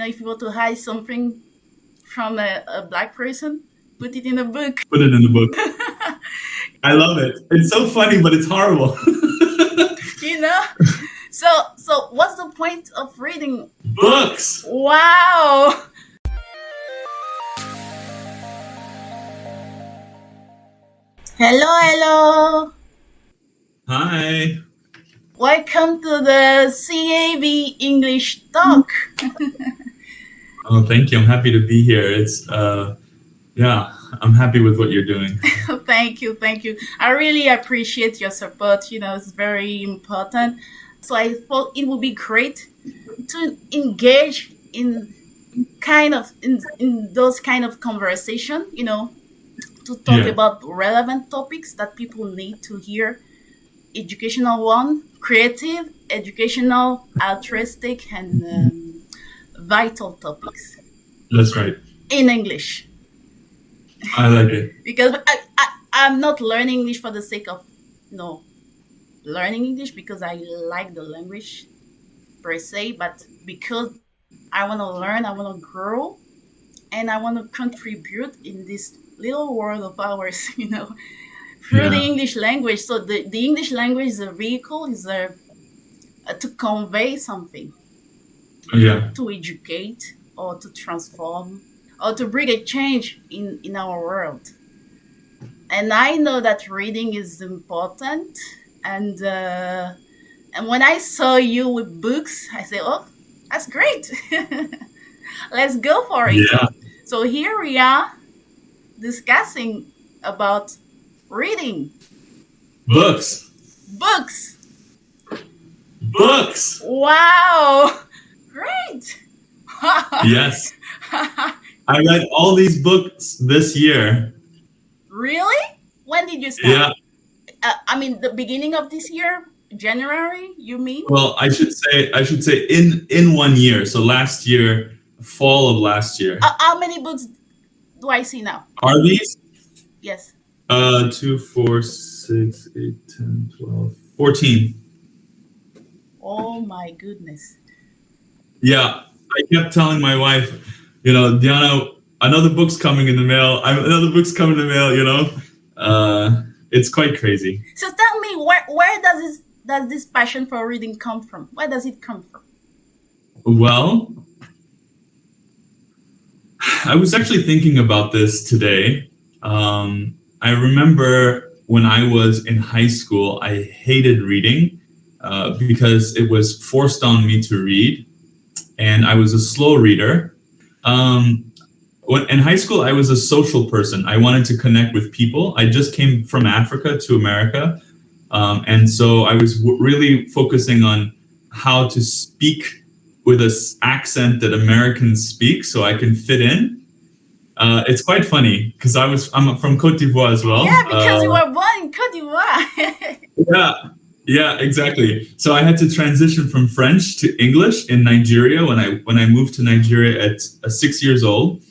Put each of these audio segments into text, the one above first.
if you want to hide something from a black person, put it in a book. Put it in the book. I love it. It's so funny, but it's horrible. So what's the point of reading Books? Wow. Hello. Hi. Welcome to the CEAV English Talk. Oh, thank you. I'm happy to be here. It's, I'm happy with what you're doing. Thank you. I really appreciate your support. It's very important. So I thought it would be great to engage in those kind of conversation, to talk about relevant topics that people need to hear. Educational one, creative, educational, altruistic, and vital topics. That's right. In English. I like it. Because I'm not learning English for the sake of, learning English because I like the language per se, but because I want to learn, I want to grow, and I want to contribute in this little world of ours, through the English language. So the English language is a vehicle, is to convey something, to educate or to transform or to bring a change in our world. And I know that reading is important. And when I saw you with books, I said, oh, that's great. Let's go for it. Yeah. So here we are discussing about reading. Books. Wow. Great. Yes. I read all these books this year. Really? When did you start? Yeah. The beginning of this year, January, you mean? Well, I should say in 1 year. So last year, fall of last year. How many books do I see now? Are these? Yes. 2, 4, 6, 8, 10, 12, 14. Oh my goodness. Yeah. I kept telling my wife, Diana, another book's coming in the mail. It's quite crazy. So tell me, where does this passion for reading come from? Where does it come from? Well, I was actually thinking about this today. I remember when I was in high school, I hated reading because it was forced on me to read, and I was a slow reader. In high school, I was a social person. I wanted to connect with people. I just came from Africa to America. And so I was really focusing on how to speak with an accent that Americans speak so I can fit in. It's quite funny because I'm from Côte d'Ivoire as well. Yeah, because you were born in Côte d'Ivoire. Yeah, exactly. So I had to transition from French to English in Nigeria when I moved to Nigeria at 6 years old.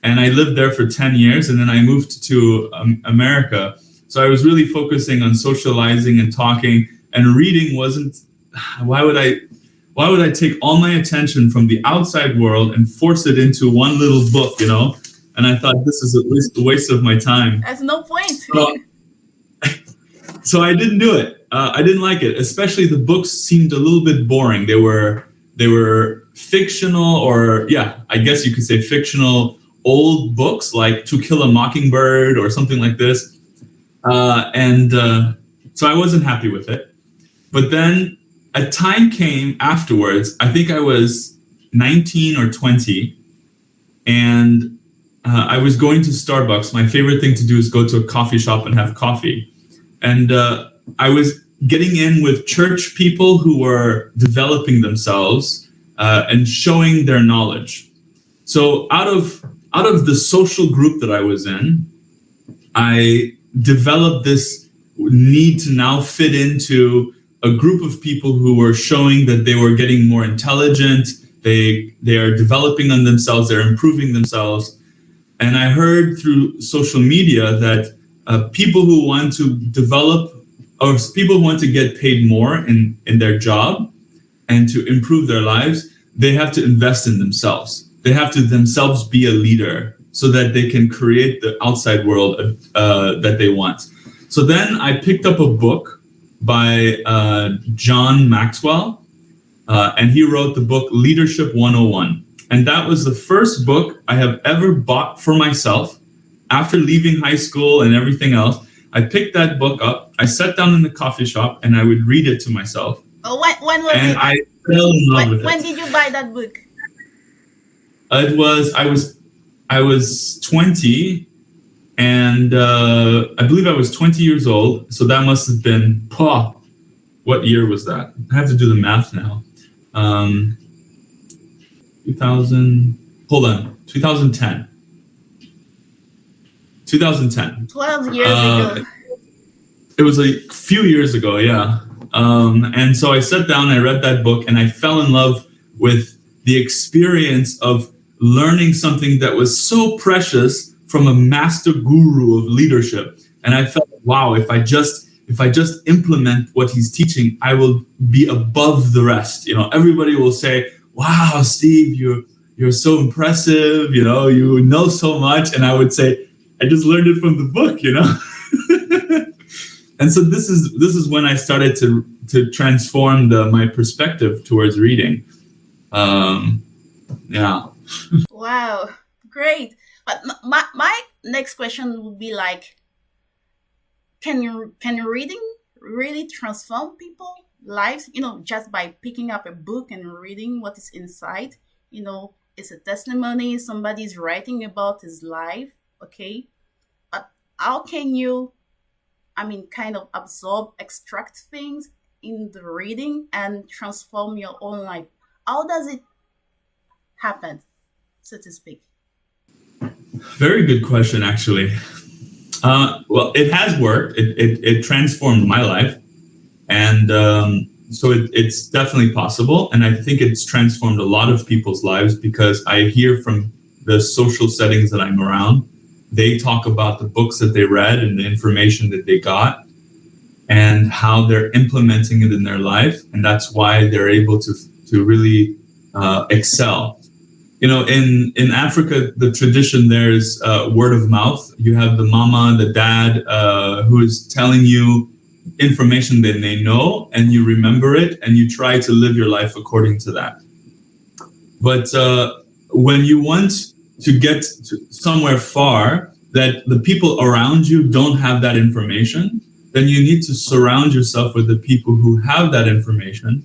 And I lived there for 10 years, and then I moved to America. So I was really focusing on socializing and talking, and reading wasn't. Why would I take all my attention from the outside world and force it into one little book, And I thought this is at least a waste of my time. That's no point. So I didn't do it. I didn't like it, especially the books seemed a little bit boring. They were fictional, or I guess you could say fictional. Old books like To Kill a Mockingbird or something like this. So I wasn't happy with it. But then a time came afterwards, I think I was 19 or 20, and I was going to Starbucks. My favorite thing to do is go to a coffee shop and have coffee. And I was getting in with church people who were developing themselves and showing their knowledge. So out of the social group that I was in, I developed this need to now fit into a group of people who were showing that they were getting more intelligent, they are developing on themselves, they're improving themselves. And I heard through social media that people who want to develop, or people who want to get paid more in their job and to improve their lives, they have to invest in themselves. They have to themselves be a leader so that they can create the outside world that they want. So then I picked up a book by John Maxwell, and he wrote the book Leadership 101. And that was the first book I have ever bought for myself after leaving high school and everything else. I picked that book up, I sat down in the coffee shop, and I would read it to myself. Oh, when was and it? I fell in love with it. When did you buy that book? It was I was 20, and I believe I was 20 years old. So that must have been what year was that? I have to do the math now. 2000. Hold on, 2010. 2010. 12 years ago. It was a few years ago, yeah. And so I sat down, I read that book, and I fell in love with the experience of learning something that was so precious from a master guru of leadership. And I felt, wow, if I just implement what he's teaching, I will be above the rest. Everybody will say, wow, Steve, you're so impressive, you know so much. And I would say, I just learned it from the book, And so this is when I started to transform my perspective towards reading. Yeah. Wow, great. But my next question would be like, can reading really transform people's lives? Just by picking up a book and reading what is inside. It's a testimony. Somebody's writing about his life. Okay, but how can you, kind of extract things in the reading and transform your own life? How does it happen, so to speak? Very good question, actually. Well, it has worked. It transformed my life. And so it's definitely possible. And I think it's transformed a lot of people's lives because I hear from the social settings that I'm around, they talk about the books that they read and the information that they got and how they're implementing it in their life. And that's why they're able to really excel. In Africa, the tradition there is word of mouth. You have the mama, the dad, who is telling you information that they know, and you remember it, and you try to live your life according to that. But when you want to get to somewhere far that the people around you don't have that information, then you need to surround yourself with the people who have that information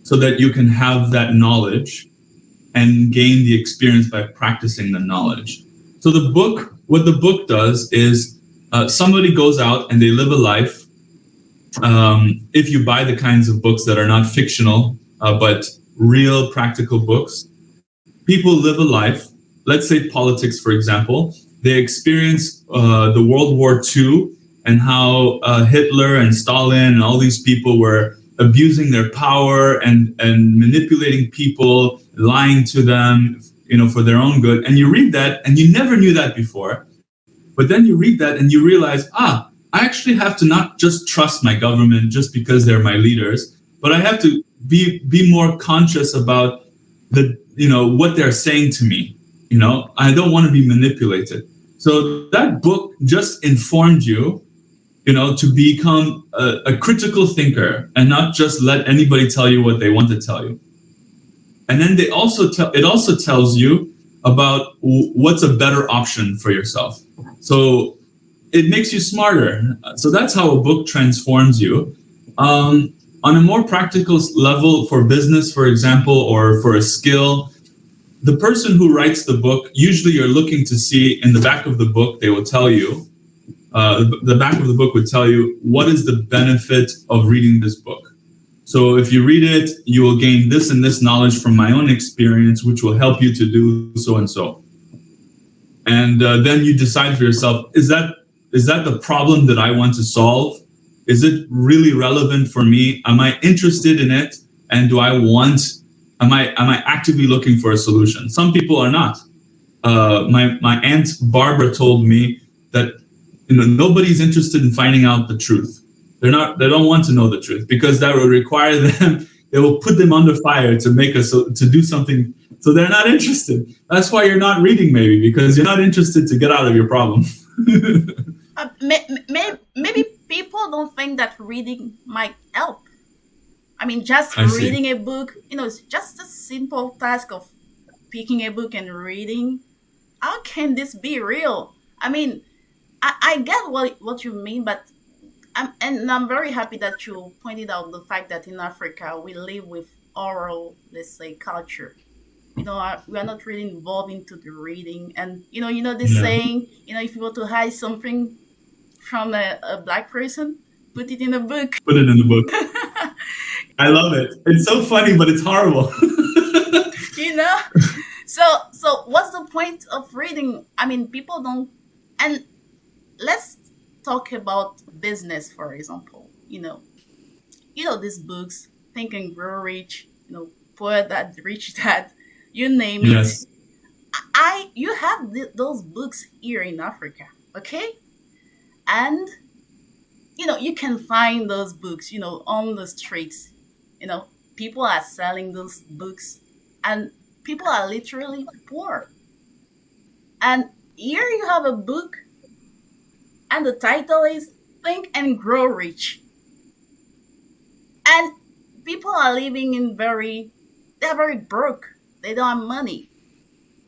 so that you can have that knowledge and gain the experience by practicing the knowledge. So what the book does is somebody goes out and they live a life. If you buy the kinds of books that are not fictional, but real practical books, people live a life. Let's say politics, for example. They experience the World War II and how Hitler and Stalin and all these people were abusing their power and manipulating people, lying to them, for their own good. And you read that and you never knew that before. But then you read that and you realize, I actually have to not just trust my government just because they're my leaders, but I have to be more conscious about what they're saying to me. I don't want to be manipulated. So that book just informed you, to become a critical thinker and not just let anybody tell you what they want to tell you. And then it also tells you about what's a better option for yourself. So it makes you smarter. So that's how a book transforms you. On a more practical level, for business, for example, or for a skill, the person who writes the book, usually you're looking to see in the back of the book, they will tell you, the back of the book would tell you what is the benefit of reading this book. So if you read it, you will gain this and this knowledge from my own experience, which will help you to do so and so. And then you decide for yourself, is that the problem that I want to solve? Is it really relevant for me? Am I interested in it? And am I actively looking for a solution? Some people are not. My aunt Barbara told me that nobody's interested in finding out the truth. They don't want to know the truth because that would require them, it will put them under fire to make us to do something. So they're not interested. That's why you're not reading, maybe, because you're not interested to get out of your problem. Maybe people don't think that reading might help. I mean, just I see. reading a book, it's just a simple task of picking a book and reading. How can this be real? I mean, I get what you mean, but I'm very happy that you pointed out the fact that in Africa we live with oral, let's say, culture. We are not really involved into the reading, and this Yeah. saying, if you want to hide something from a black person, put it in a book. Put it in the book. I love it. It's so funny, but it's horrible. you know so what's the point of reading? I mean, people don't. And let's talk about business, for example. These books, Think and Grow Rich, Poor Dad Rich Dad, you name it. Yes. You have those books here in Africa, okay? And you can find those books on the streets. People are selling those books, and people are literally poor. And here you have a book, and the title is Think and Grow Rich. And people are living they're very broke. They don't have money.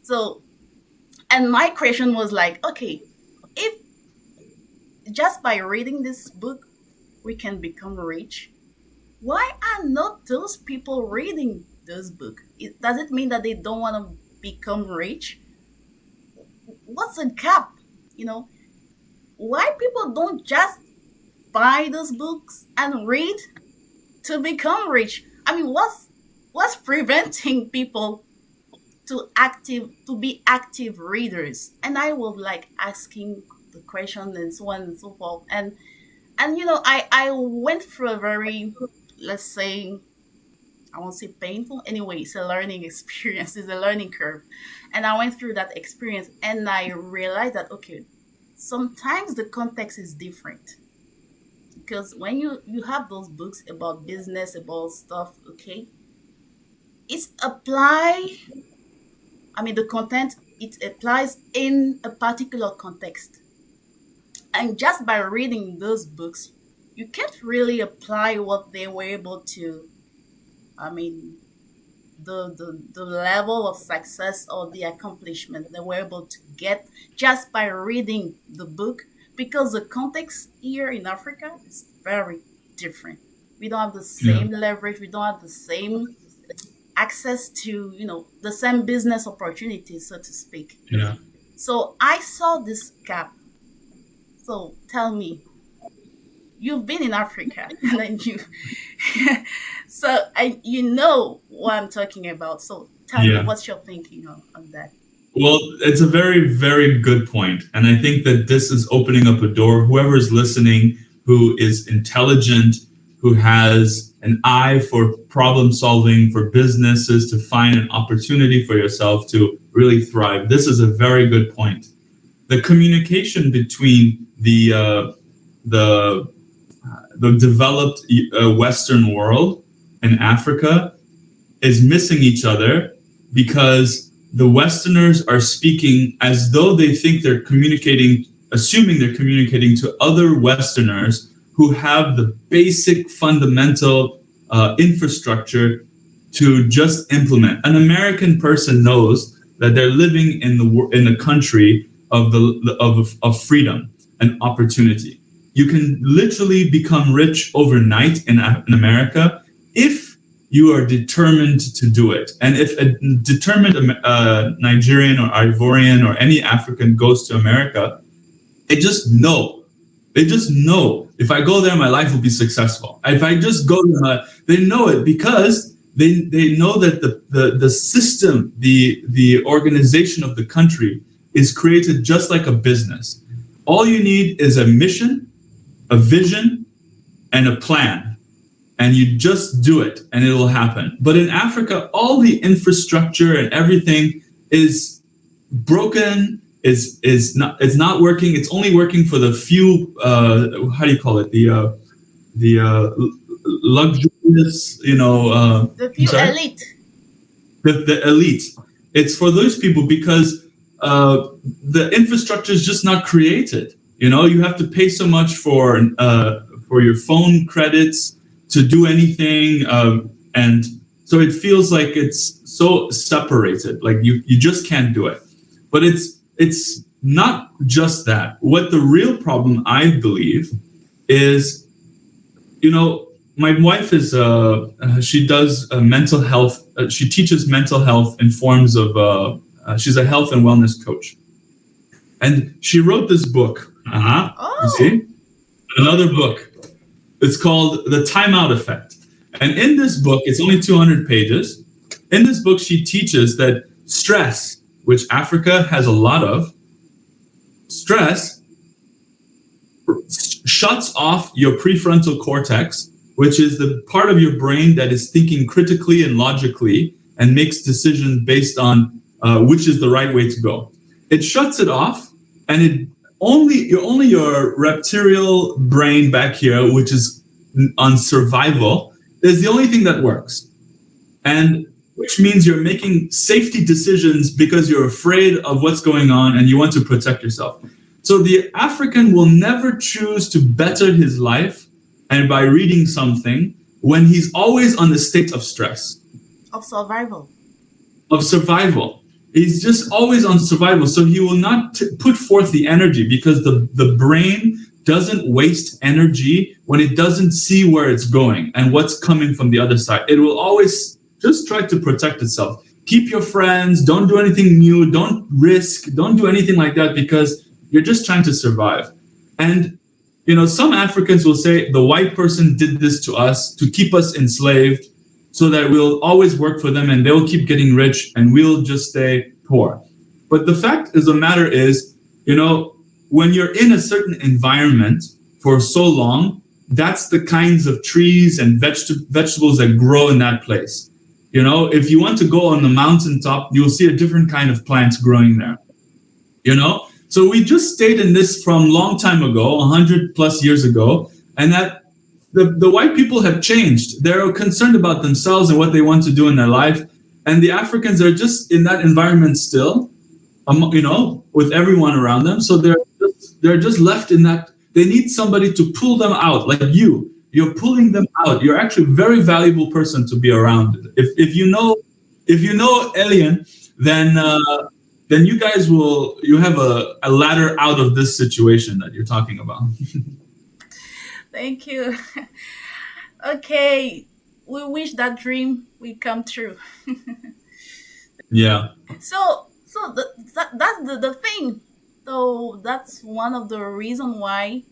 So, and my question was like, okay, if just by reading this book we can become rich, why are not those people reading this book? Does it mean that they don't want to become rich? What's the gap? You know, why people don't just buy those books and read to become rich? I mean, what's preventing people to be active readers? And I was like asking the question and so on and so forth. And I went through a very, let's say, I won't say painful. Anyway, it's a learning experience. It's a learning curve. And I went through that experience and I realized that, okay, sometimes the context is different. Because when you have those books about business, about stuff, okay, it's apply. I mean, the content, it applies in a particular context. And just by reading those books, you can't really apply what they were able to, I mean, the level of success or the accomplishment they were able to get just by reading the book, because the context here in Africa is very different. We don't have the Yeah. same leverage, we don't have the same access to, the same business opportunities, so to speak. Yeah. So I saw this gap. So tell me, you've been in Africa, and then you know what I'm talking about. So tell me, Yeah. what's your thinking on that? Well, it's a very, very good point. And I think that this is opening up a door. Whoever is listening, who is intelligent, who has an eye for problem solving, for businesses to find an opportunity for yourself to really thrive. This is a very good point. The communication between the developed Western world and Africa is missing each other, because the Westerners are speaking as though they think they're communicating, assuming they're communicating to other Westerners who have the basic fundamental infrastructure to just implement. An American person knows that they're living in a country of freedom and opportunity. You can literally become rich overnight in America if you are determined to do it. And if a determined Nigerian or Ivorian or any African goes to America, they just know. They just know, if I go there, my life will be successful. If I just go there, they know it, because they know that the system, the organization of the country is created just like a business. All you need is a mission, a vision, and a plan. And you just do it and it will happen. But in Africa, all the infrastructure and everything is broken, it's not working. It's only working for the few, how do you call it? The luxury this, The I'm few sorry, elite. the elite. It's for those people because the infrastructure is just not created. You have to pay so much for your phone credits to do anything, and so it feels like it's so separated. Like you just can't do it. But it's not just that. What the real problem, I believe, is, my wife is she does mental health. She teaches mental health in forms of. She's a health and wellness coach, and she wrote this book. You Oh, see, another book. It's called The Timeout Effect, and in this book, it's only 200 pages. In this book, she teaches that stress, which Africa has a lot of, stress shuts off your prefrontal cortex, which is the part of your brain that is thinking critically and logically and makes decisions based on which is the right way to go. It shuts it off, and only your reptilian brain back here, which is on survival, is the only thing that works. And which means you're making safety decisions because you're afraid of what's going on and you want to protect yourself. So the African will never choose to better his life and by reading something when he's always on the state of stress, of survival. of survival. He's just always on survival. So he will not put forth the energy because the brain doesn't waste energy when it doesn't see where it's going and what's coming from the other side. It will always just try to protect itself. Keep your friends, don't do anything new, don't risk, don't do anything like that because you're just trying to survive. And some Africans will say the white person did this to us to keep us enslaved so that we'll always work for them and they'll keep getting rich and we'll just stay poor. But the fact of the matter is, when you're in a certain environment for so long, that's the kinds of trees and vegetables that grow in that place. If you want to go on the mountaintop, you'll see a different kind of plants growing there. So we just stayed in this from a long time ago, 100 plus years ago, and that the white people have changed. They're concerned about themselves and what they want to do in their life. And the Africans are just in that environment still, with everyone around them. So they're just left in that. They need somebody to pull them out, like you. You're pulling them out. You're actually a very valuable person to be around. If you know Eliane, then you guys you have a ladder out of this situation that you're talking about. Thank you. Okay, we wish that dream will come true. Yeah. That's the thing. So that's one of the reason why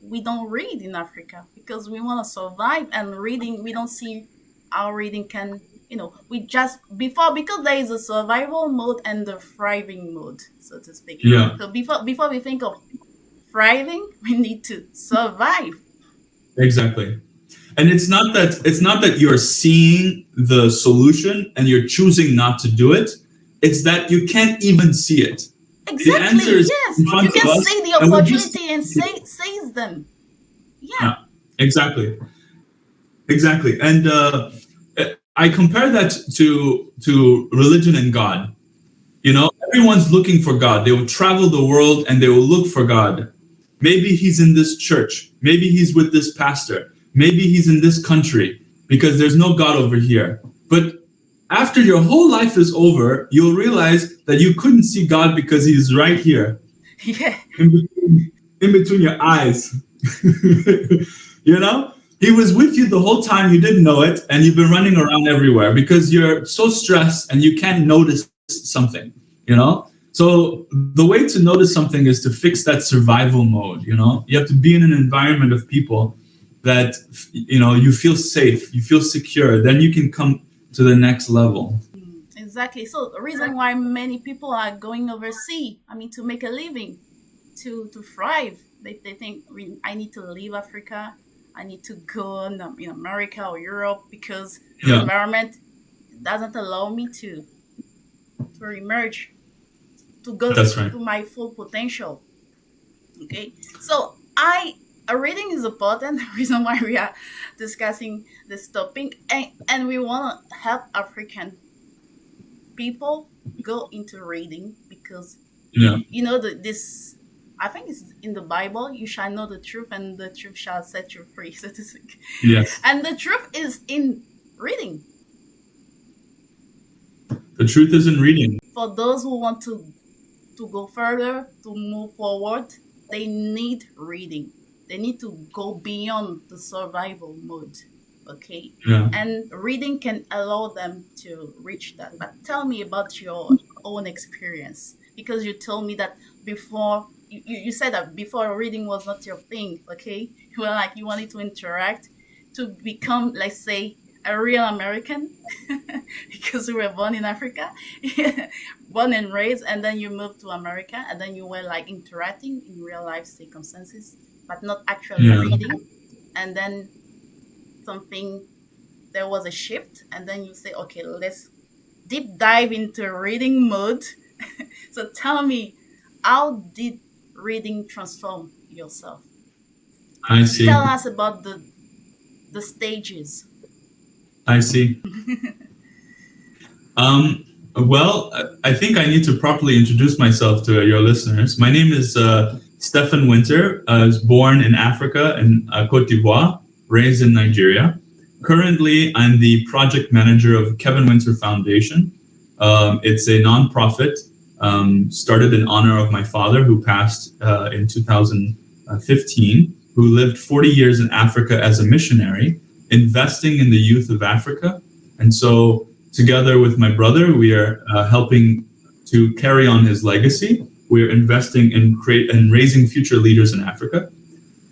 we don't read in Africa because we want to survive and reading. We don't see how reading can. We just before because there is a survival mode and the thriving mode, so to speak. Yeah. So before we think of thriving, we need to survive. Exactly. And it's not that you're seeing the solution and you're choosing not to do it. It's that you can't even see it. The Exactly. answer is Yes, in you front of can us, see the and we just opportunity and seize them. Yeah. yeah, exactly, exactly. And I compare that to religion and God. Everyone's looking for God. They will travel the world and they will look for God. Maybe he's in this church. Maybe he's with this pastor. Maybe he's in this country because there's no God over here. But after your whole life is over, you'll realize that you couldn't see God because he's right here Yeah. in between your eyes. you know? He was with you the whole time, you didn't know it, and you've been running around everywhere because you're so stressed and you can't notice something. So the way to notice something is to fix that survival mode. You have to be in an environment of people that you feel safe, you feel secure, then you can come to the next level. Exactly. So the reason why many people are going overseas, I mean, to make a living, to thrive, they think I need to leave Africa. I need to go in America or Europe because the Yeah, environment doesn't allow me to emerge, to go that's right. to my full potential. Okay. So I reading is important. The reason why we are discussing this topic, and we want to help African people go into reading because Yeah. you know this. I think it's in the Bible. You shall know the truth, and the truth shall set you free, so to speak. Yes. And the truth is in reading. The truth is in reading. For those who want to go further, to move forward, they need reading. They need to go beyond the survival mode. Okay. Yeah. And reading can allow them to reach that. But tell me about your own experience. Because you told me that before, you said that before reading was not your thing. Okay. You were like, you wanted to interact to become, let's say, a real American because you were born in Africa, born and raised, and then you moved to America, and then you were like interacting in real life circumstances, but not actually Yeah. reading. And then something, there was a shift, and then you say, okay, let's deep dive into reading mode. So tell me, how did reading transform yourself? I see. Tell us about the stages. I see. Well, I think I need to properly introduce myself to your listeners. My name is Stephen Winter. I was born in Africa in Côte d'Ivoire, raised in Nigeria. Currently, I'm the project manager of Kevin Winter Foundation. It's a nonprofit started in honor of my father, who passed in 2015, who lived 40 years in Africa as a missionary, investing in the youth of Africa. And so together with my brother, we are helping to carry on his legacy. We are investing in raising future leaders in Africa.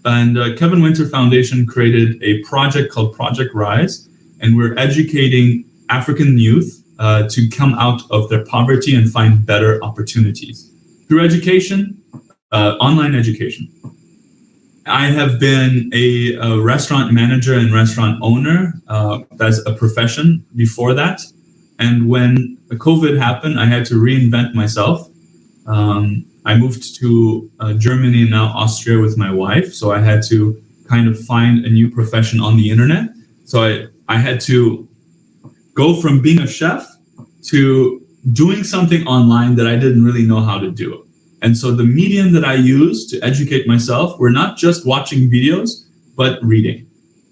And Kevin Winter Foundation created a project called Project Rise, and we're educating African youth to come out of their poverty and find better opportunities through education, online education. I have been a restaurant manager and restaurant owner as a profession before that. And when COVID happened, I had to reinvent myself. I moved to Germany and now Austria with my wife. So I had to kind of find a new profession on the internet. So I had to go from being a chef to doing something online that I didn't really know how to do. And so the medium that I used to educate myself were not just watching videos, but reading.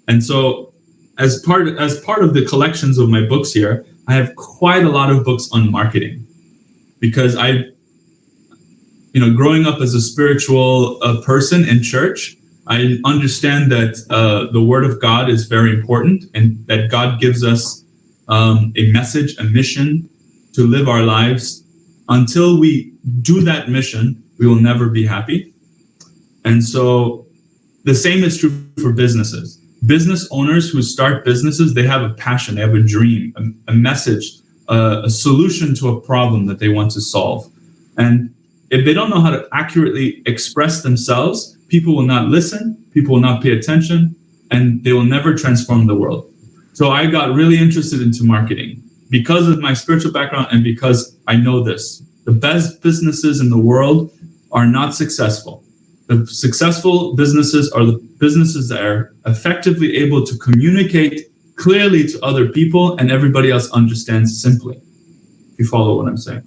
And so as part of the collections of my books here, I have quite a lot of books on marketing because growing up as a spiritual person in church, I understand that the Word of God is very important and that God gives us a message, a mission to live our lives. Until we do that mission, we will never be happy. And so the same is true for businesses. Business owners who start businesses, they have a passion, they have a dream, a message, a solution to a problem that they want to solve. And if they don't know how to accurately express themselves, people will not listen, people will not pay attention, and they will never transform the world. So I got really interested into marketing because of my spiritual background and because I know this. The best businesses in the world are not successful. The successful businesses are the businesses that are effectively able to communicate clearly to other people and everybody else understands simply, if you follow what I'm saying.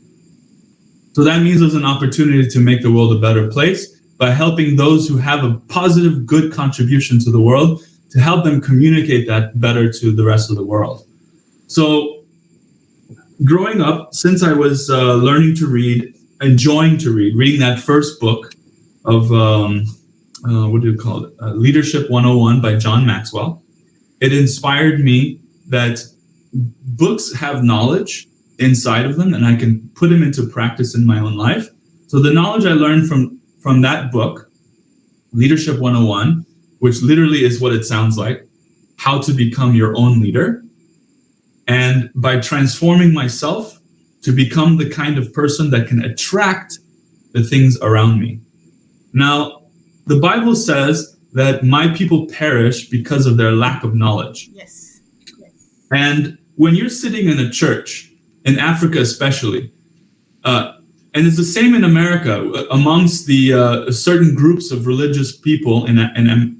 So that means there's an opportunity to make the world a better place by helping those who have a positive, good contribution to the world to help them communicate that better to the rest of the world. So growing up, since I was learning to read, enjoying to read, reading that first book of, Leadership 101 by John Maxwell, it inspired me that books have knowledge inside of them and I can put them into practice in my own life. So the knowledge I learned from that book, Leadership 101, which literally is what it sounds like, how to become your own leader. And by transforming myself to become the kind of person that can attract the things around me. Now, the Bible says that my people perish because of their lack of knowledge. Yes. And when you're sitting in a church, in Africa especially, And it's the same in America amongst the certain groups of religious people in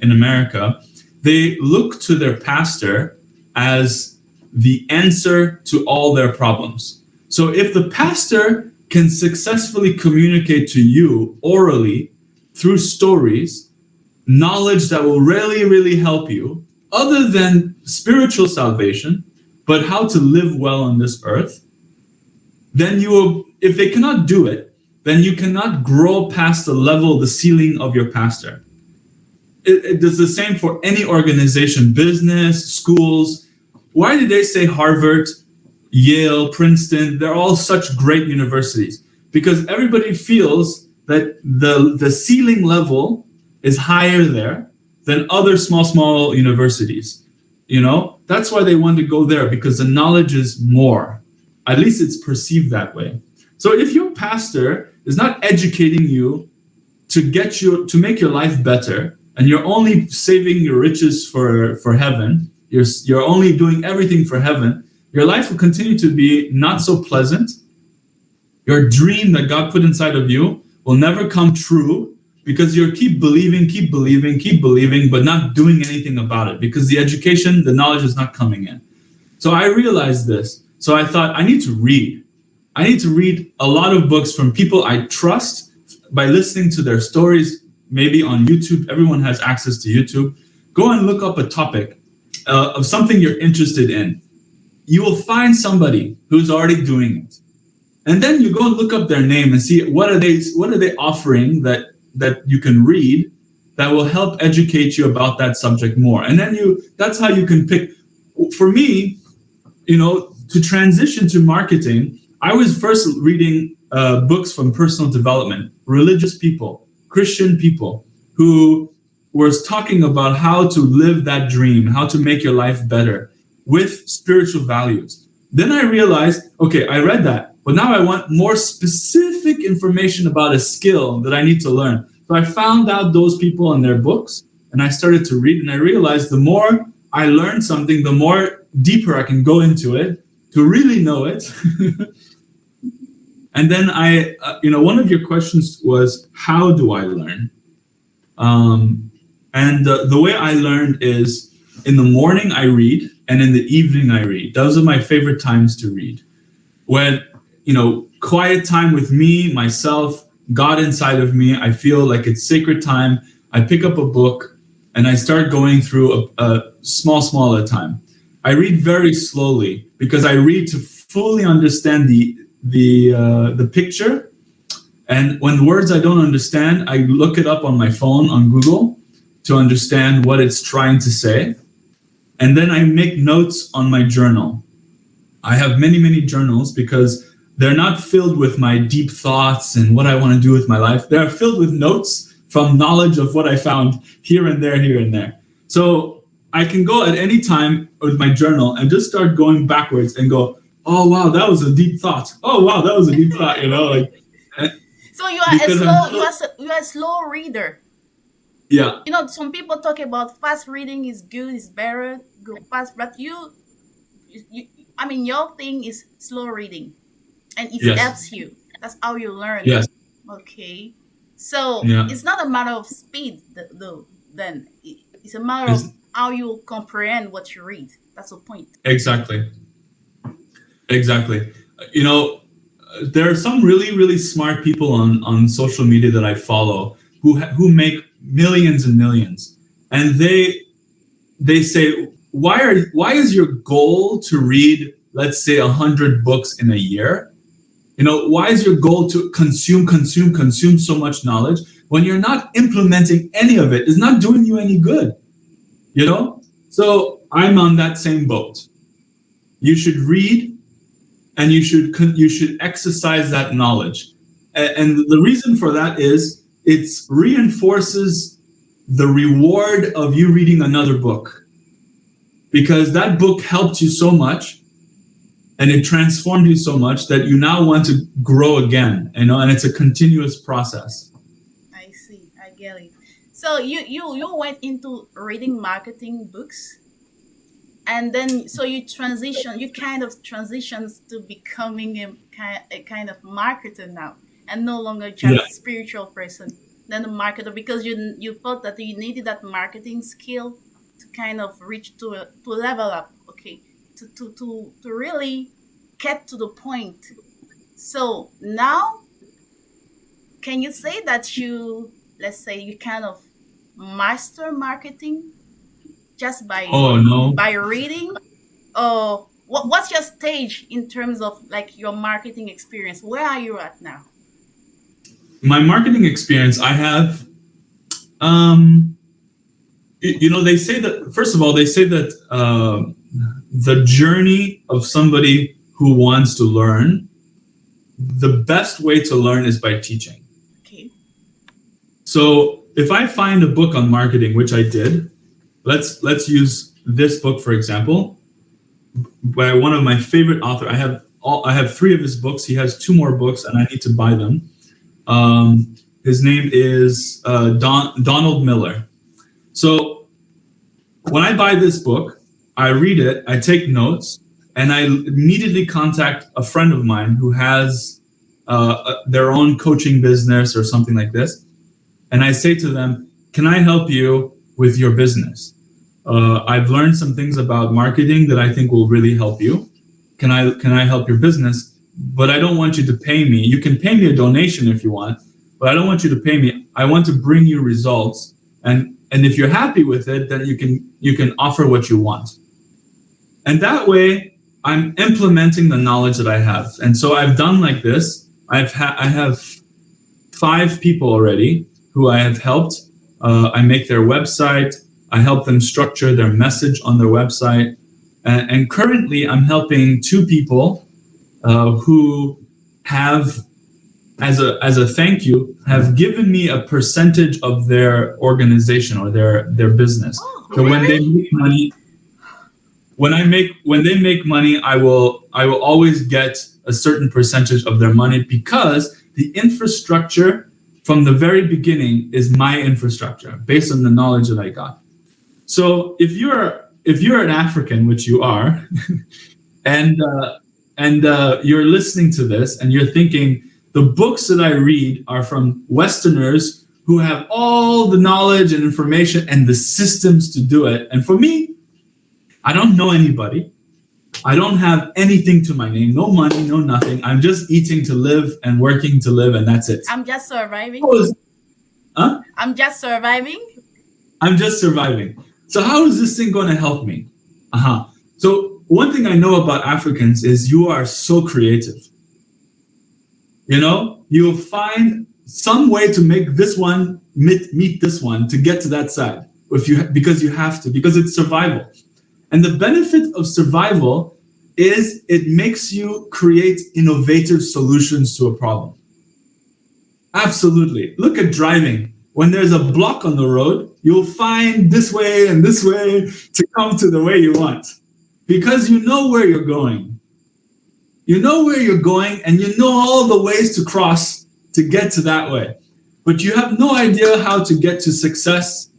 America. They look to their pastor as the answer to all their problems. So if the pastor can successfully communicate to you orally through stories knowledge that will really, really help you, other than spiritual salvation, but how to live well on this earth, then you will, if they cannot do it, then you cannot grow past the level, the ceiling of your pastor. It does the same for any organization, business, schools. Why did they say Harvard, Yale, Princeton? They're all such great universities because everybody feels that the ceiling level is higher there than other small universities. That's why they want to go there, because the knowledge is more. At least it's perceived that way. So if your pastor is not educating you to make your life better, and you're only saving your riches for heaven, you're only doing everything for heaven, your life will continue to be not so pleasant. Your dream that God put inside of you will never come true because you keep believing, but not doing anything about it because the education, the knowledge is not coming in. So I realized this. So I thought, I need to read. I need to read a lot of books from people I trust by listening to their stories, maybe on YouTube. Everyone has access to YouTube. Go and look up a topic of something you're interested in. You will find somebody who's already doing it. And then you go and look up their name and see what are they offering that you can read that will help educate you about that subject more. And then that's how you can pick. For me, to transition to marketing, I was first reading books from personal development, religious people, Christian people who was talking about how to live that dream, how to make your life better with spiritual values. Then I realized, okay, I read that, but now I want more specific information about a skill that I need to learn. So I found out those people and their books, and I started to read, and I realized the more I learn something, the more deeper I can go into it to really know it. And then one of your questions was, how do I learn? And the way I learned is in the morning I read, and in the evening I read. Those are my favorite times to read. When, quiet time with me, myself, God inside of me, I feel like it's sacred time. I pick up a book and I start going through a small at a time. I read very slowly because I read to fully understand the picture. And when words I don't understand, I look it up on my phone on Google to understand what it's trying to say. And then I make notes on my journal. I have many journals because they're not filled with my deep thoughts and what I want to do with my life. They're filled with notes from knowledge of what I found here and there. So I can go at any time with my journal and just start going backwards and go, oh, wow, that was a deep thought. Oh, wow, that was a deep thought, So you are a slow reader. Yeah. Some people talk about fast reading is good, is better, go fast, but you your thing is slow reading, and it Yes. helps you. That's how you learn. Yes. Okay. So Yeah. it's not a matter of speed, though. Then it's a matter of how you comprehend what you read. That's the point. Exactly. There are some really smart people on social media that I follow who make millions and millions, and they say, why is your goal to read, let's say, 100 books in a year? Why is your goal to consume so much knowledge when you're not implementing any of it? It's not doing you any good. So I'm on that same boat. You should read, and you should exercise that knowledge. And the reason for that is it reinforces the reward of you reading another book, because that book helped you so much and it transformed you so much that you now want to grow again, and it's a continuous process. I see. I get it. So you went into reading marketing books, and then so you kind of transitions to becoming a kind of marketer now. and no longer Yeah. just spiritual person than a marketer, because you thought that you needed that marketing skill to kind of reach to level up, okay, to really get to the point. So now, can you say that you, let's say, you kind of master marketing just Oh no. by reading, or what's your stage in terms of like your marketing experience? Where are you at now? My marketing experience, I have, um, they say that, first of all, they say that the journey of somebody who wants to learn, the best way to learn is by teaching. Okay. So if I find a book on marketing, which I did, let's use this book for example, by one of my favorite author. I have three of his books. He has two more books, and I need to buy them. His name is Donald Miller. So when I buy this book, I read it, I take notes, and I immediately contact a friend of mine who has their own coaching business or something like this. And I say to them, can I help you with your business? I've learned some things about marketing that I think will really help you. Can I help your business? But I don't want you to pay me. You can pay me a donation if you want, but I don't want you to pay me. I want to bring you results. And if you're happy with it, then you can offer what you want. And that way I'm implementing the knowledge that I have. And so I've done like this. I have 5 people already who I have helped. I make their website. I help them structure their message on their website. And currently I'm helping 2 people who have, as a thank you, have given me a percentage of their organization or their business. Oh, So when they really? make money, when they make money, I will always get a certain percentage of their money, because the infrastructure from the very beginning is my infrastructure based on the knowledge that I got. So if you're an African, which you are, and you're listening to this and you're thinking the books that I read are from Westerners who have all the knowledge and information and the systems to do it, and for me, I don't know anybody. I don't have anything to my name, no money, no nothing. I'm just eating to live and working to live, and that's it. I'm just surviving. How is- Huh? I'm just surviving. I'm just surviving. So how is this thing going to help me? So one thing I know about Africans is you are so creative. You'll find some way to make this one meet this one to get to that side. Because you have to, because it's survival. And the benefit of survival is it makes you create innovative solutions to a problem. Absolutely. Look at driving. When there's a block on the road, you'll find this way and this way to come to the way you want, because you know where you're going. You know where you're going, and you know all the ways to cross to get to that way. But you have no idea how to get to success.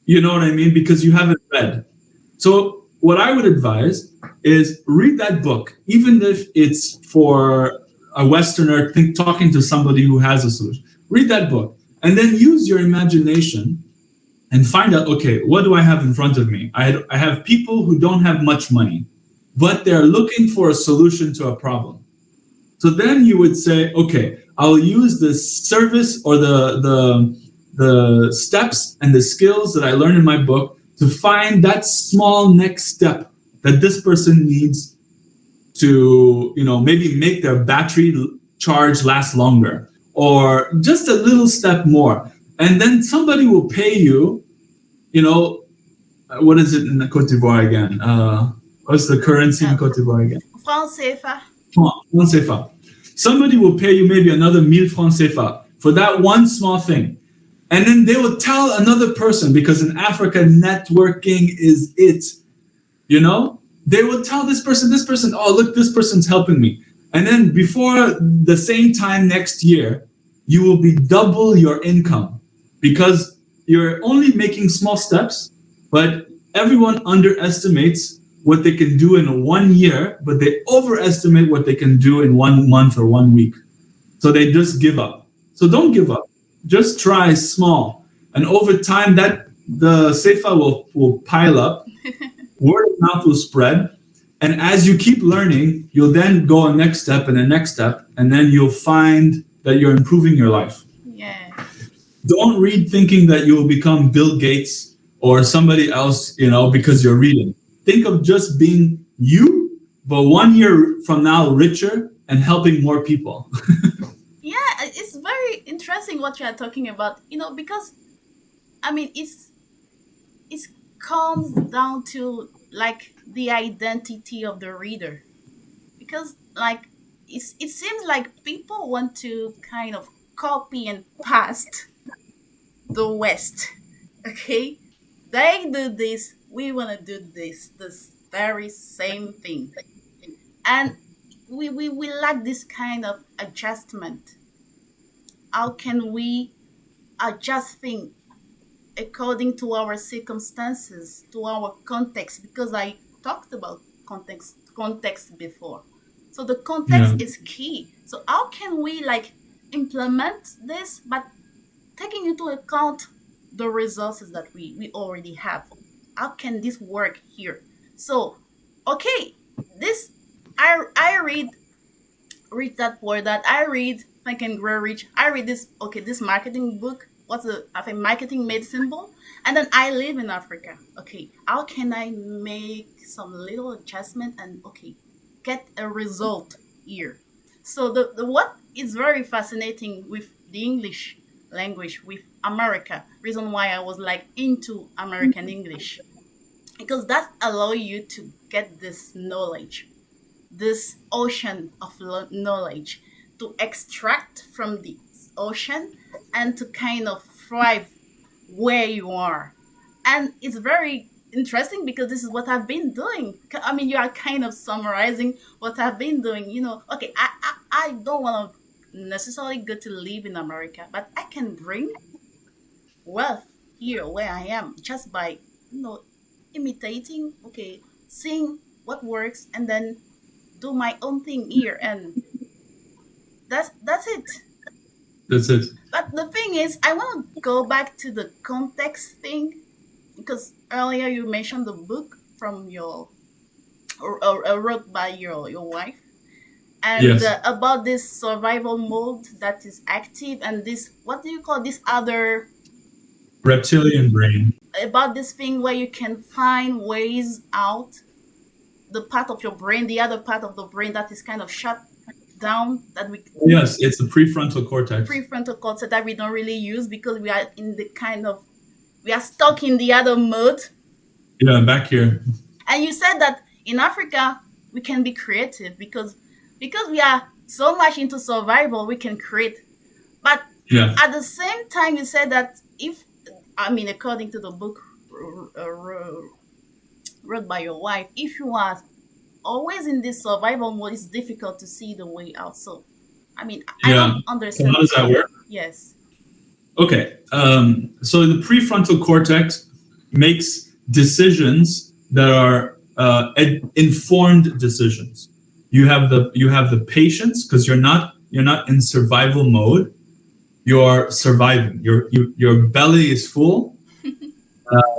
You know what I mean? Because you haven't read. So what I would advise is read that book, even if it's for a Westerner talking to somebody who has a solution. Read that book and then use your imagination and find out, okay, what do I have in front of me? I have people who don't have much money, but they're looking for a solution to a problem. So then you would say, okay, I'll use the service or the steps and the skills that I learned in my book to find that small next step that this person needs to, maybe make their battery charge last longer, or just a little step more. And then somebody will pay you, what is it in the Cote d'Ivoire again? What's the currency in Cote d'Ivoire again? France CFA. Francs CFA. Somebody will pay you maybe another 1000 francs CFA for that one small thing. And then they will tell another person, because in Africa, networking is it. They will tell this person, oh, look, this person's helping me. And then before the same time next year, you will be double your income, because you're only making small steps, but everyone underestimates what they can do in 1 year, but they overestimate what they can do in 1 month or 1 week. So they just give up. So don't give up. Just try small. And over time, that the sefa will pile up, word of mouth will spread. And as you keep learning, you'll then go a next step and a next step, and then you'll find that you're improving your life. Yeah. Don't read thinking that you will become Bill Gates or somebody else, because you're reading. Think of just being you, but 1 year from now, richer and helping more people. Yeah, it's very interesting what you are talking about. Because I mean, it comes down to like the identity of the reader. Because like it seems like people want to kind of copy and paste the West. Okay, they do this. We want to do this very same thing, and we lack this kind of adjustment. How can we adjust things according to our circumstances, to our context? Because I talked about context before. So the Yeah. context is key. So how can we like implement this, but taking into account the resources that we already have? How can this work here? So okay, this I read that word that I read Think and Grow Rich. I read this marketing book. What's the I think marketing made simple? And then I live in Africa. Okay, how can I make some little adjustment and okay, get a result here? So the what is very fascinating with the English language with America. Reason why I was like into American English because that allow you to get this knowledge, this ocean of knowledge to extract from the ocean and to kind of thrive where you are. And it's very interesting because this is what I've been doing. I mean, you are kind of summarizing what I've been doing. Okay, I don't want to necessarily go to live in America, but I can bring wealth here where I am just by, you know, imitating, okay, seeing what works and then do my own thing here. And that's it. That's it. But the thing is, I want to go back to the context thing because earlier you mentioned the book from your or wrote by your wife and Yes. about this survival mode that is active and this what do you call this other Reptilian brain. about this thing where you can find ways out the part of your brain, the other part of the brain that is kind of shut down that we Yes, it's the prefrontal cortex. prefrontal cortex that we don't really use because we are in the kind of we are stuck in the other mode. Yeah, back here. And you said that in Africa we can be creative because we are so much into survival we can create. But Yeah. at the same time you said that if I mean according to the book wrote by your wife, if you are always in this survival mode, it's difficult to see the way out. So I mean I Yeah. don't So understand how does this that part. work? Yes. Okay. So the prefrontal cortex makes decisions that are informed decisions. You have the patience because you're not in survival mode. You're surviving. Your belly is full.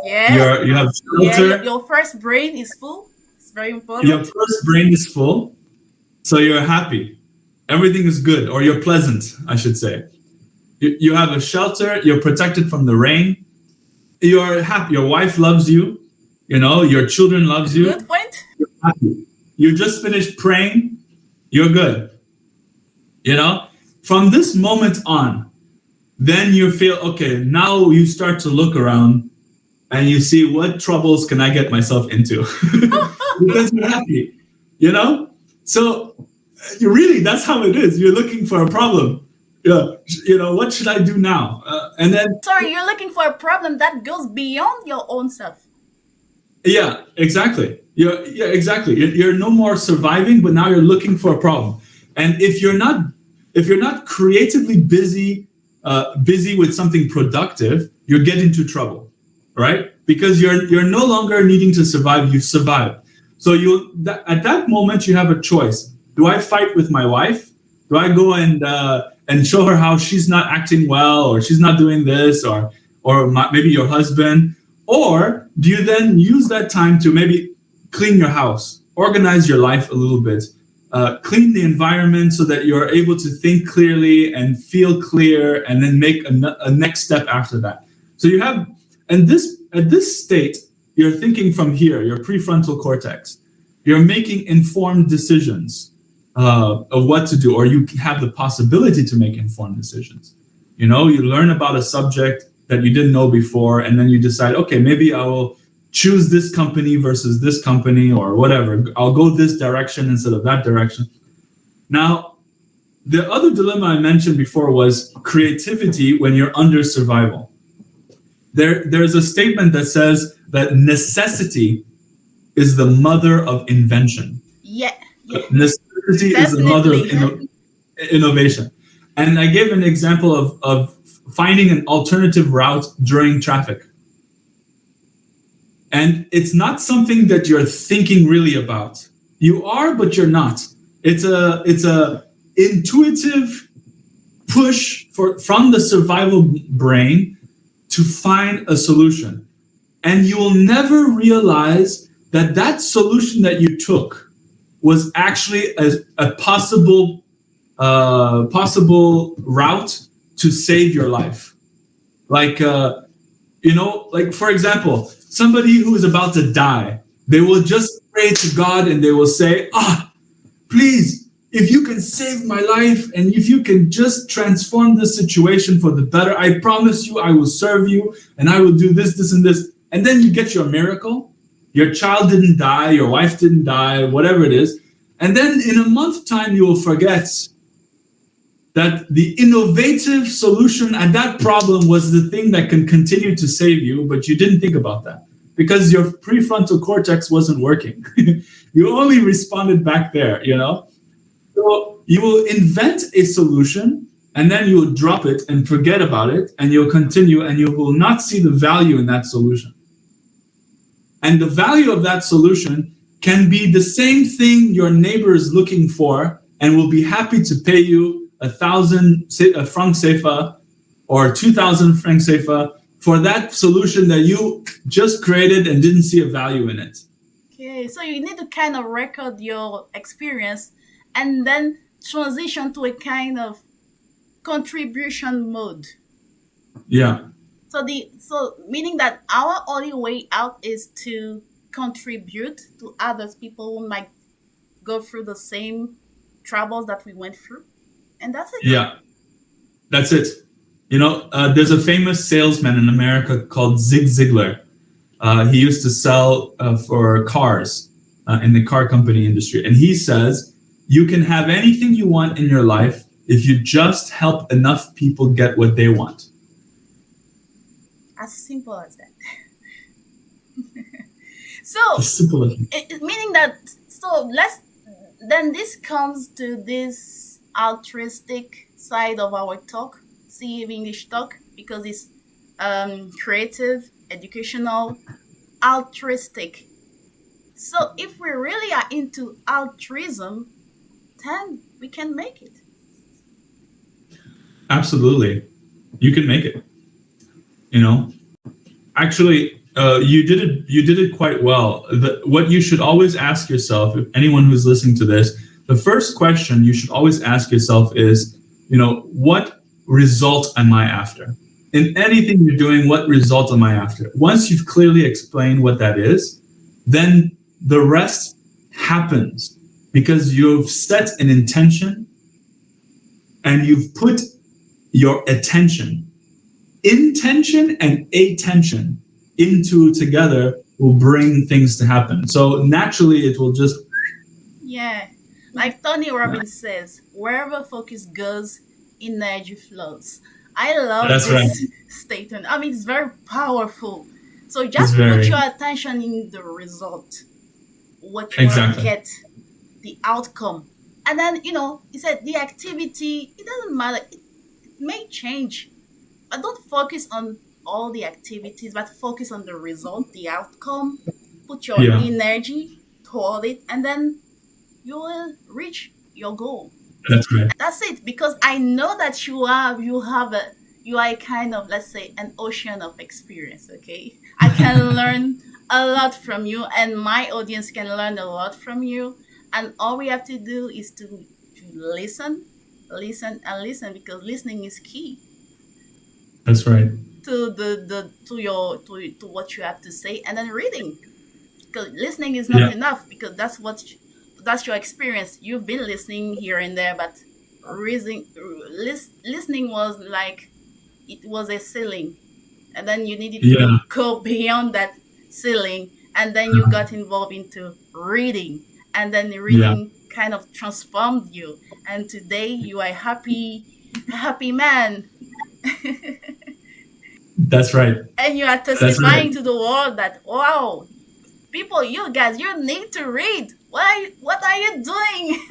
Yeah. You have Yeah, shelter. your first brain is full. It's very Your important. first brain is full, so you're happy. Everything is good, or you're pleasant, I should say. You have a shelter. You're protected from the rain. You're happy. Your wife loves you. Your children loves you. Good point. You're happy. You just finished praying. You're good. From this moment on, then you feel okay. Now you start to look around and you see what troubles can I get myself into because you're happy. You know. So really, that's how it is. You're looking for a problem. Yeah. What should I do now? And then Sorry, you're looking for a problem that goes beyond your own self. yeah, exactly. Yeah, exactly. You're no more surviving, but now you're looking for a problem. And if you're not creatively busy with something productive, you get into trouble, right? Because you're no longer needing to survive. You've survived. So at that moment you have a choice. Do I fight with my wife, Do I go and show her how she's not acting well, or she's not doing this, or maybe your husband, or do you then use that time to maybe clean your house, organize your life a little bit, clean the environment so that you're able to think clearly and feel clear, and then make a next step after that. So you have, and this at this state, you're thinking from here, your prefrontal cortex. You're making informed decisions of what to do, or you have the possibility to make informed decisions. You know, you learn about a subject that you didn't know before, and then you decide, okay, maybe I will choose this company versus this company, or whatever. I'll go this direction instead of that direction. Now, the other dilemma I mentioned before was creativity when you're under survival. There's a statement that says that necessity is the mother of invention. Yeah, yeah, Necessity is the mother of definitely. innovation. And I gave an example of finding an alternative route during traffic. And it's not something that you're thinking really about. You are, but you're not. It's a intuitive push from the survival brain to find a solution. And you will never realize that that solution that you took was actually a possible route to save your life. Like, like for example, somebody who is about to die, they will just pray to God and they will say, please, if you can save my life and if you can just transform this situation for the better, I promise you I will serve you and I will do this, this, and this. And then you get your miracle. Your child didn't die, your wife didn't die, whatever it is. And then in a month's time, you will forget that the innovative solution at that problem was the thing that can continue to save you, but you didn't think about that because your prefrontal cortex wasn't working. You only responded back there, you know? So you will invent a solution and then you will drop it and forget about it and you'll continue and you will not see the value in that solution. And the value of that solution can be the same thing your neighbor is looking for and will be happy to pay you 1,000 francs CFA or 2,000 francs CFA for that solution that you just created and didn't see a value in it. Okay, so you need to kind of record your experience and then transition to a kind of contribution mode. Yeah, So meaning that our only way out is to contribute to others, people who might go through the same troubles that we went through, and that's it. yeah, that's it. There's a famous salesman in America called Zig Ziglar. He used to sell for cars in the car company industry. And he says, you can have anything you want in your life if you just help enough people get what they want. As simple as that. So, As simple as meaning that, so let's, then this comes to this altruistic side of our talk, CEAV English talk, because it's creative, educational, altruistic. So if we really are into altruism, then we can make it. Absolutely. You can make it. Actually, you did it quite well. What you should always ask yourself, if anyone who's listening to this, the first question you should always ask yourself is, what result am I after? In anything you're doing, what result am I after? Once you've clearly explained what that is, then the rest happens because you've set an intention and you've put your attention. Intention and attention into together will bring things to happen. So naturally, it will just. Yeah. Like Tony Robbins says, wherever focus goes, energy flows. I love That's this right. statement. I mean, it's very powerful. So It's just put very your attention in the result, what you want to exactly. get, the outcome. And then, he said the activity, it doesn't matter. It may change. But don't focus on all the activities, but focus on the result, the outcome. Put your Yeah. energy toward it, and then you will reach your goal. That's right. That's it. Because I know that you are a kind of, let's say, an ocean of experience. Okay, I can learn a lot from you, and my audience can learn a lot from you. And all we have to do is to listen, listen, and listen, because listening is key That's right. to the to what you have to say, and then reading, because listening is not Yeah. enough, because that's your experience. You've been listening here and there, but listening was like, it was a ceiling, and then you needed to Yeah. go beyond that ceiling, and then you got involved into reading, and then the Yeah. reading kind of transformed you, and today you are a happy man. That's right. And you are That's right. testifying to the world that, wow, people, you guys, you need to read. What are you doing?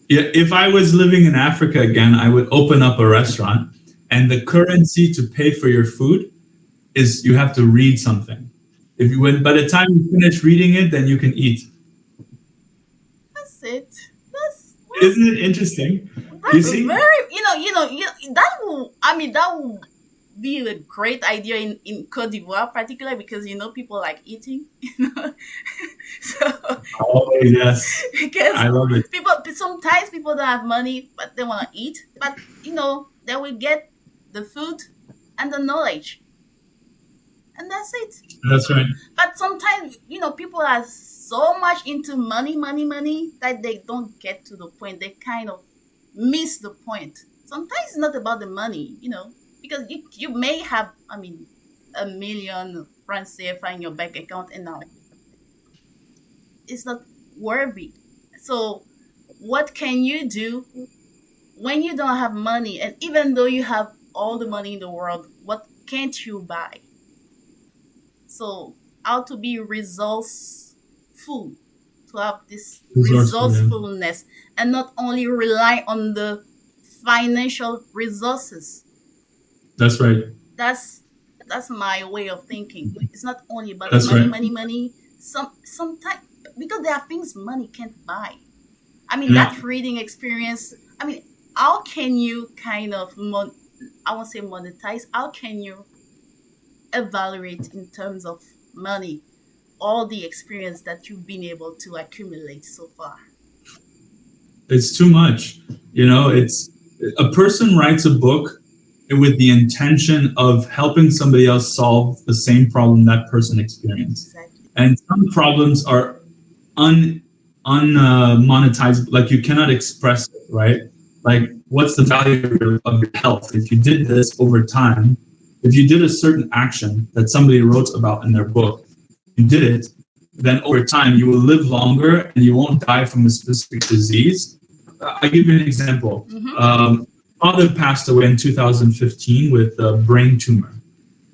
Yeah, if I was living in Africa again, I would open up a restaurant, and the currency to pay for your food is you have to read something. If you when by the time you finish reading it, then you can eat. That's it. That's Isn't it interesting? You that's see? very, that will, I mean, that will be a great idea in Cote d'Ivoire, particularly because people like eating, so Oh yes, because I love it. sometimes people don't have money, but they want to eat, but they will get the food and the knowledge, and that's it. That's right. But sometimes, people are so much into money, money, money, that they don't get to the point. They kind of miss the point. Sometimes it's not about the money, because you may have, I mean, 1 million francs CFA in your bank account, and now it's not worthy. So, what can you do when you don't have money? And even though you have all the money in the world, what can't you buy? So, how to be resourceful, to have this Resourceful. Yeah. resourcefulness, and not only rely on the financial resources. That's right. That's my way of thinking. It's not only about the That's money, right. money, money. Sometimes, because there are things money can't buy. I mean, Yeah. that reading experience. I mean, how can you kind of I won't say monetize. How can you evaluate in terms of money all the experience that you've been able to accumulate so far? It's too much. It's a person writes a book with the intention of helping somebody else solve the same problem that person experienced. Exactly. And some problems are un monetized, like you cannot express it, right? Like, what's the value of your health if you did this over time? If you did a certain action that somebody wrote about in their book, you did it, then over time you will live longer and you won't die from a specific disease. I give you an example. Mm-hmm. Father passed away in 2015 with a brain tumor,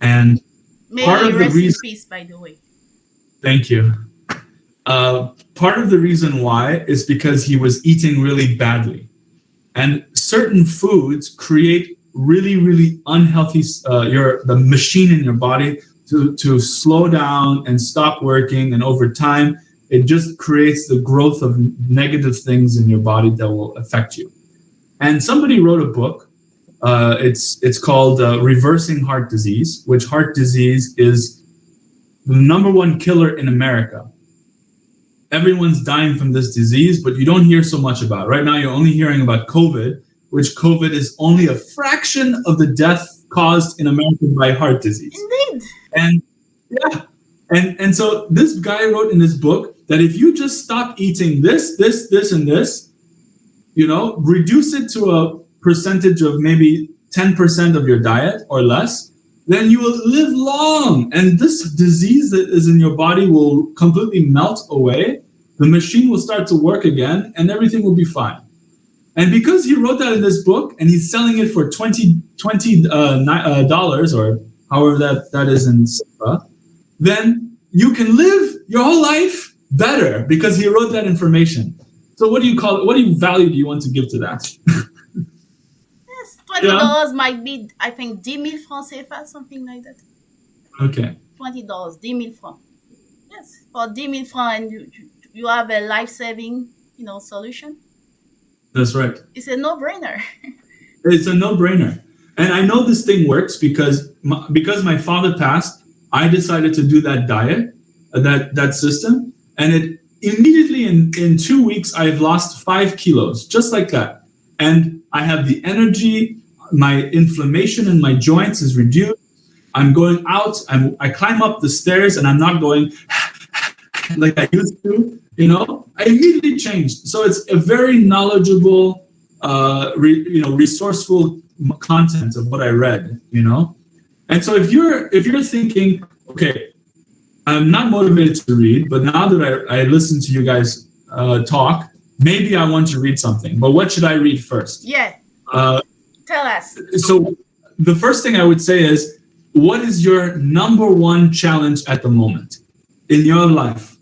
and May part he of the rest in reason. peace, by the way. Thank you. Part of the reason why is because he was eating really badly, and certain foods create really, really unhealthy the machine in your body to slow down and stop working, and over time it just creates the growth of negative things in your body that will affect you. And somebody wrote a book. It's called Reversing Heart Disease, which heart disease is the number one killer in America. Everyone's dying from this disease, but you don't hear so much about it. Right now, you're only hearing about COVID, which COVID is only a fraction of the death caused in America by heart disease. Indeed. And yeah, and so this guy wrote in his book that if you just stop eating this, and this, reduce it to a percentage of maybe 10% of your diet or less, then you will live long. And this disease that is in your body will completely melt away. The machine will start to work again and everything will be fine. And because he wrote that in this book and he's selling it for $20 or however that is in SIPA, then you can live your whole life better because he wrote that information. So what do you call it? What do you value do you want to give to that? Yes, $20 might be, I think, 10,000 francs CFA, something like that. Okay. $20, 10,000 francs. Yes, for 10,000 francs, and you have a life-saving, solution. That's right. It's a no-brainer. It's a no-brainer. And I know this thing works because my father passed. I decided to do that diet, that system, and it immediately in 2 weeks I've lost 5 kilos just like that, and I have the energy. My inflammation in my joints is reduced. I'm going out. I climb up the stairs, and I'm not going like I used to. I immediately changed. So it's a very knowledgeable, resourceful content of what I read. And so if you're thinking, okay, I'm not motivated to read, but now that I listen to you guys talk, maybe I want to read something. But what should I read first? Yeah, Uh, tell us. so the first thing I would say is, what is your number one challenge at the moment in your life?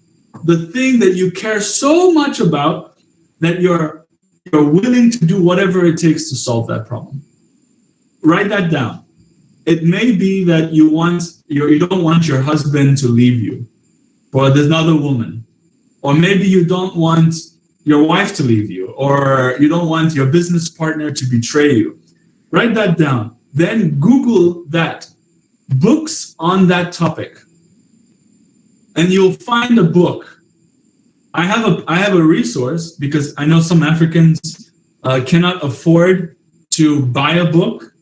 The thing that you care so much about that you're willing to do whatever it takes to solve that problem. Write that down. It may be that you don't want your husband to leave you for another woman, or maybe you don't want your wife to leave you, or you don't want your business partner to betray you. Write that down. Then Google that, books on that topic, and you'll find a book. I have a resource because I know some Africans cannot afford to buy a book,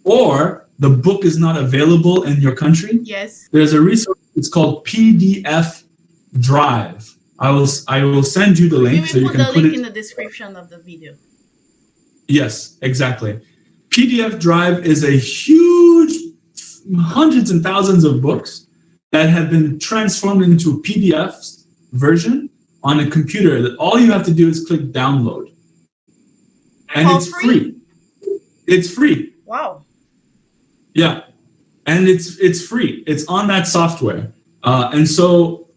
or the book is not available in your country. Yes. There's a resource. It's called PDF Drive. I will send you the link so We you put can the put link it. in the description of the video. Yes, exactly. PDF Drive is a huge, hundreds and thousands of books that have been transformed into a PDF version on a computer that all you have to do is click download. And For it's free? free. It's free. Wow. Yeah. And it's free. It's on that software. And so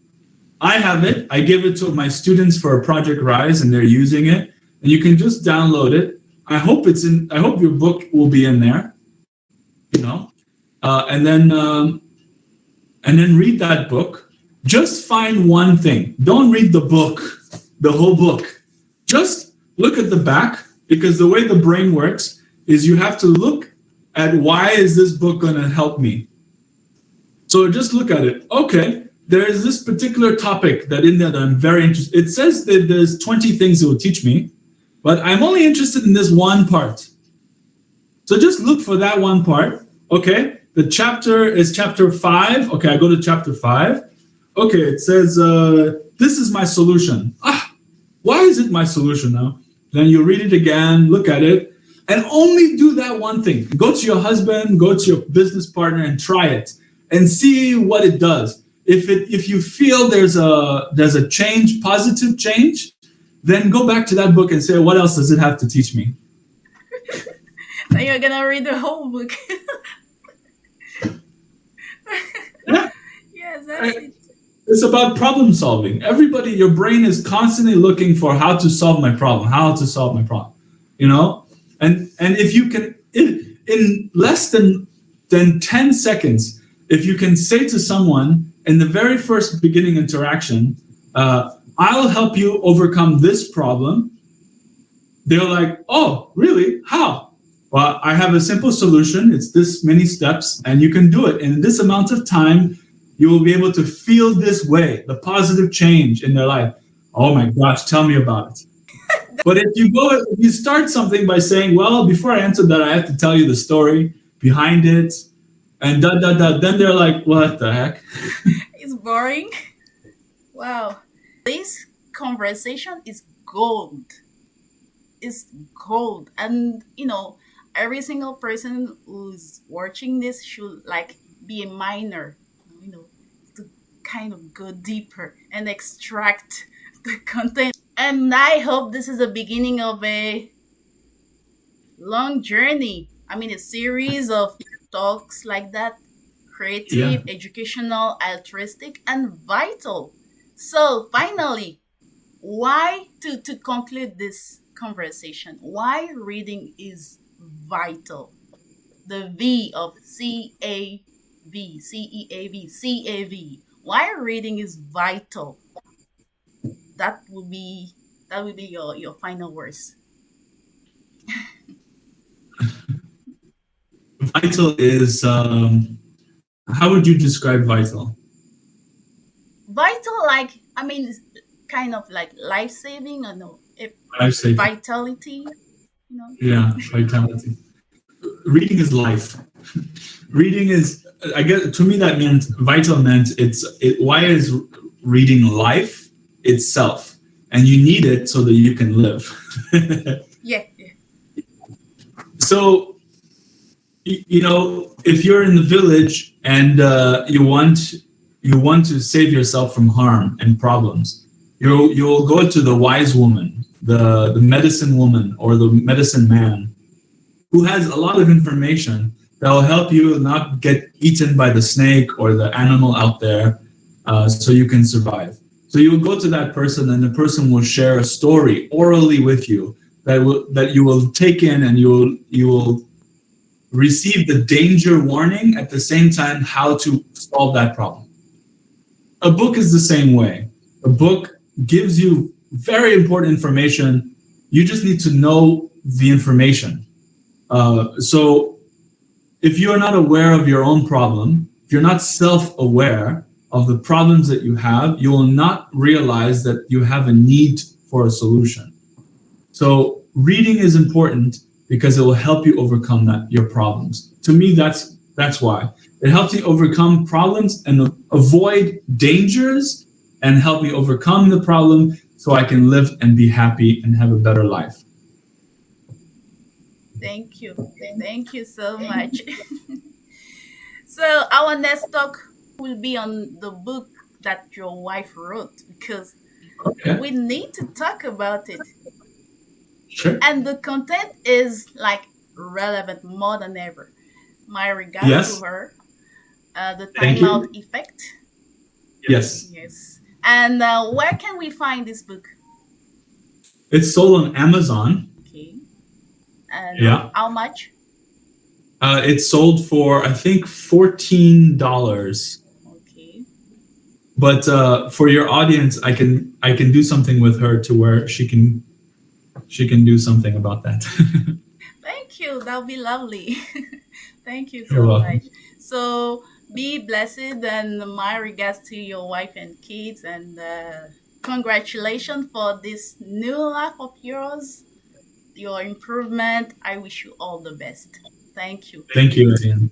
I have it. I give it to my students for a Project Rise, and they're using it. And you can just download it. I hope your book will be in there. And then read that book. Just find one thing. Don't read the book, the whole book. Just look at the back, because the way the brain works is you have to look at, why is this book going to help me? So just look at it. Okay, there is this particular topic that in there that I'm very interested. It says that there's 20 things it will teach me, but I'm only interested in this one part. So just look for that one part. Okay, the chapter is chapter 5. Okay, I go to chapter 5. Okay, it says, this is my solution. Why is it my solution now? Then you read it again, look at it, and only do that one thing. Go to your husband, go to your business partner, and try it, and see what it does. If you feel there's a change, positive change, then go back to that book and say, what else does it have to teach me? Now you're gonna read the whole book. Yeah. Yes, that's it. It's about problem solving. Your brain is constantly looking for how to solve my problem, And if you can, in less than 10 seconds, if you can say to someone in the very first beginning interaction, I'll help you overcome this problem, they're like, oh, really? How? Well, I have a simple solution. It's this many steps, and you can do it in this amount of time. You will be able to feel this way, the positive change in their life. Oh my gosh, tell me about it. But if you start something by saying, well, before I answer that, I have to tell you the story behind it, and then they're like, what the heck? It's boring. Wow. This conversation is gold. It's gold. And every single person who's watching this should be a miner, to kind of go deeper and extract the content. And I hope this is the beginning of a long journey. A series of talks like that, Yeah. creative, educational, altruistic, and vital. So finally, why to conclude this conversation, why reading is vital. The V of CEAV. Why reading is vital. That will be your final words. Vital is, how would you describe vital? Vital, like, I mean, it's kind of like life saving or no, Life saving. vitality, you know. Yeah, vitality. Reading is life. Reading is, I guess, to me that meant vital meant why is reading life itself, and you need it so that you can live. Yeah, yeah. So if you're in the village and you want to save yourself from harm and problems, you'll go to the wise woman, the medicine woman or the medicine man, who has a lot of information that will help you not get eaten by the snake or the animal out there, so you can survive. So you will go to that person, and the person will share a story orally with you that you will take in, and you will receive the danger warning at the same time how to solve that problem. A book is the same way. A book gives you very important information. You just need to know the information. So if you're not aware of your own problem, if you're not self-aware of the problems that you have, you will not realize that you have a need for a solution. So reading is important because it will help you overcome your problems. To me, that's why. It helps you overcome problems and avoid dangers, and help me overcome the problem so I can live and be happy and have a better life. Thank you. Thank you so much. So our next talk will be on the book that your wife wrote, because Okay. we need to talk about it. Sure. And the content is like relevant more than ever. My regards Yes. to her. The Thank you. Timeout Effect. Yes. Yes. And where can we find this book? It's sold on Amazon. Okay. And Yeah. how much? It's sold for, I think, $14. Okay. But for your audience, I can do something with her to where she can do something about that. Thank you. That'll be lovely. Thank you You're so welcome. much. So be blessed, and my regards to your wife and kids, and congratulations for this new life of yours, your improvement. I wish you all the best. Thank you. Thank you, Eliane.